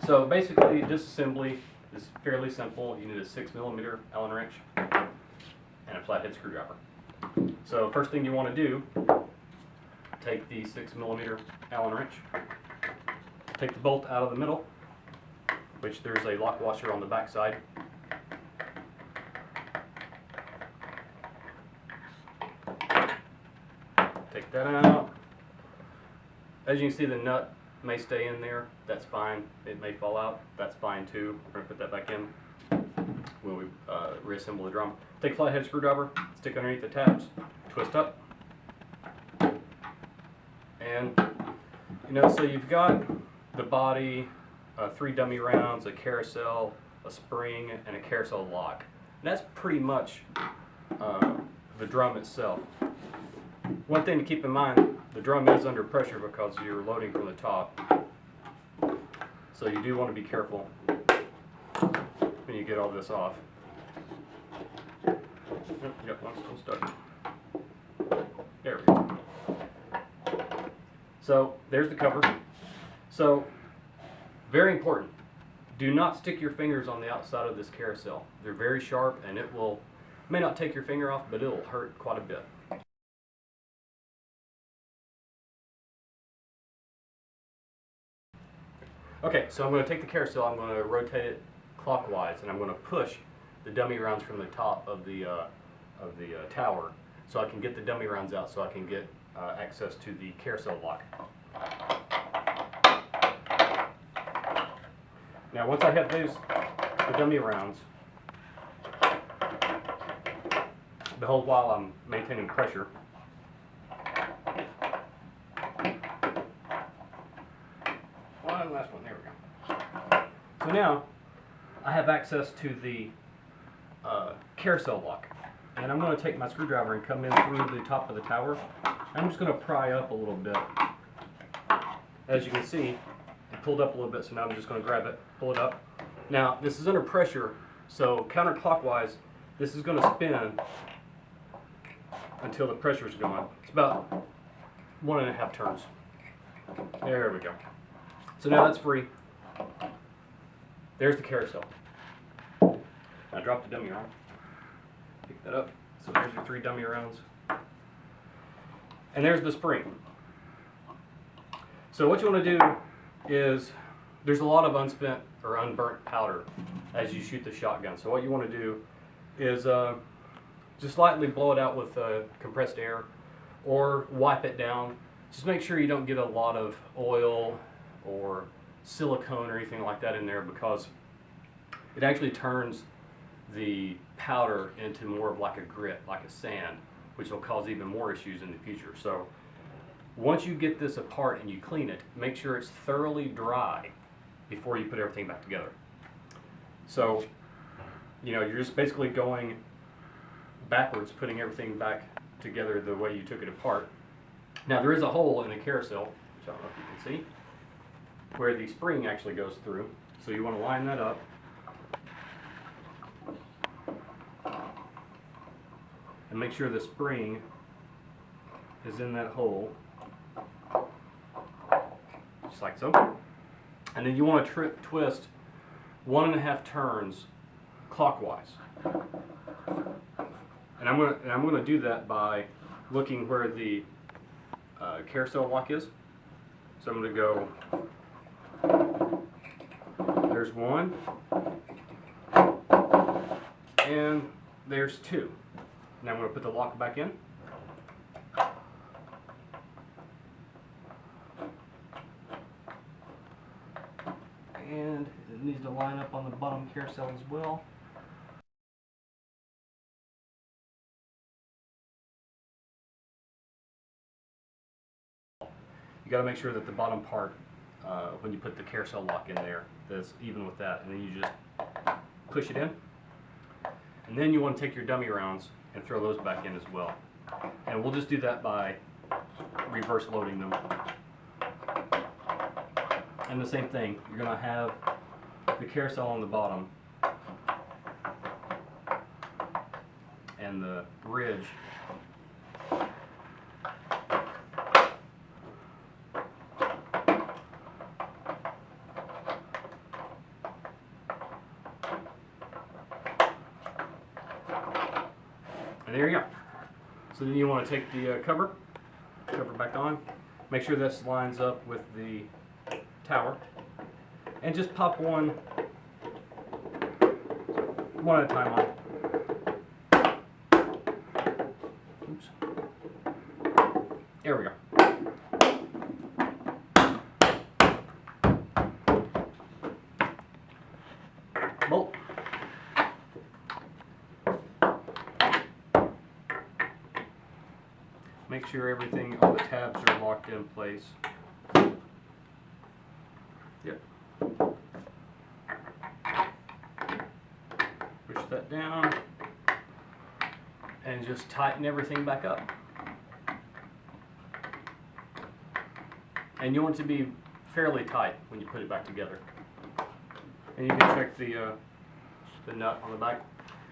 So basically, disassembly is fairly simple. You need a 6mm Allen wrench and a flathead screwdriver. So first thing you want to do, take the 6mm Allen wrench, take the bolt out of the middle, which there's a lock washer on the back side. Take that out. As you can see, the nut may stay in there. That's fine. It may fall out. That's fine too. We're going to put that back in when we reassemble the drum. Take a flathead screwdriver, stick underneath the tabs, twist up, and so you've got the body, 3 dummy rounds, a carousel, a spring, and a carousel lock. And that's pretty much the drum itself. One thing to keep in mind, the drum is under pressure because you're loading from the top. So you do want to be careful when you get all this off. Yep, I'm still stuck. There we go. So there's the cover. So very important, do not stick your fingers on the outside of this carousel. They're very sharp and may not take your finger off, but it'll hurt quite a bit. Okay, so I'm going to take the carousel, I'm going to rotate it clockwise, and I'm going to push the dummy rounds from the top of the tower so I can get the dummy rounds out so I can get access to the carousel lock. Now once I have the dummy rounds, the whole while I'm maintaining pressure, last one, there we go. So now I have access to the carousel lock, and I'm going to take my screwdriver and come in through the top of the tower. I'm just going to pry up a little bit. As you can see, it pulled up a little bit, so now I'm just going to grab it, pull it up. Now this is under pressure, so counterclockwise this is going to spin until the pressure is gone. It's about 1.5 turns. There we go. So now that's free. There's the carousel. I dropped the dummy round. Pick that up. So there's your 3 dummy rounds. And there's the spring. So what you want to do is, there's a lot of unspent or unburnt powder as you shoot the shotgun. So what you want to do is just lightly blow it out with compressed air or wipe it down. Just make sure you don't get a lot of oil or silicone or anything like that in there, because it actually turns the powder into more of like a grit, like a sand, which will cause even more issues in the future. So once you get this apart and you clean it, make sure it's thoroughly dry before you put everything back together. So you're just basically going backwards, putting everything back together the way you took it apart. Now there is a hole in the carousel, which I don't know if you can see, where the spring actually goes through. So you want to line that up. And make sure the spring is in that hole, just like so. And then you want to twist 1.5 turns clockwise. And I'm going to do that by looking where the carousel lock is. So I'm going to go, there's 1, and there's 2. Now I'm going to put the lock back in. And it needs to line up on the bottom carousel as well. You got to make sure that the bottom part, when you put the carousel lock in there, that's even with that, and then you just push it in. And then you want to take your dummy rounds and throw those back in as well. And we'll just do that by reverse loading them. And the same thing, you're going to have the carousel on the bottom and the bridge And there you go. So then you want to take the cover back on. Make sure this lines up with the tower. And just pop one at a time on. Oops. There we go. Bolt. Make sure everything, all the tabs are locked in place. Yep. Push that down and just tighten everything back up. And you want it to be fairly tight when you put it back together. And you can check the nut on the back,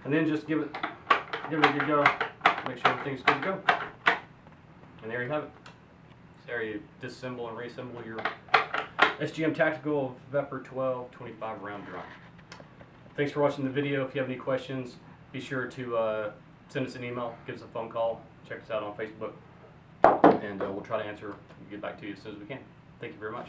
and then just give it a good go. Make sure everything's good to go. And there you have it. There you disassemble and reassemble your SGM Tactical Vepr-12 25 round drum. Thanks for watching the video. If you have any questions, be sure to send us an email, give us a phone call, check us out on Facebook, and we'll try to answer and get back to you as soon as we can. Thank you very much.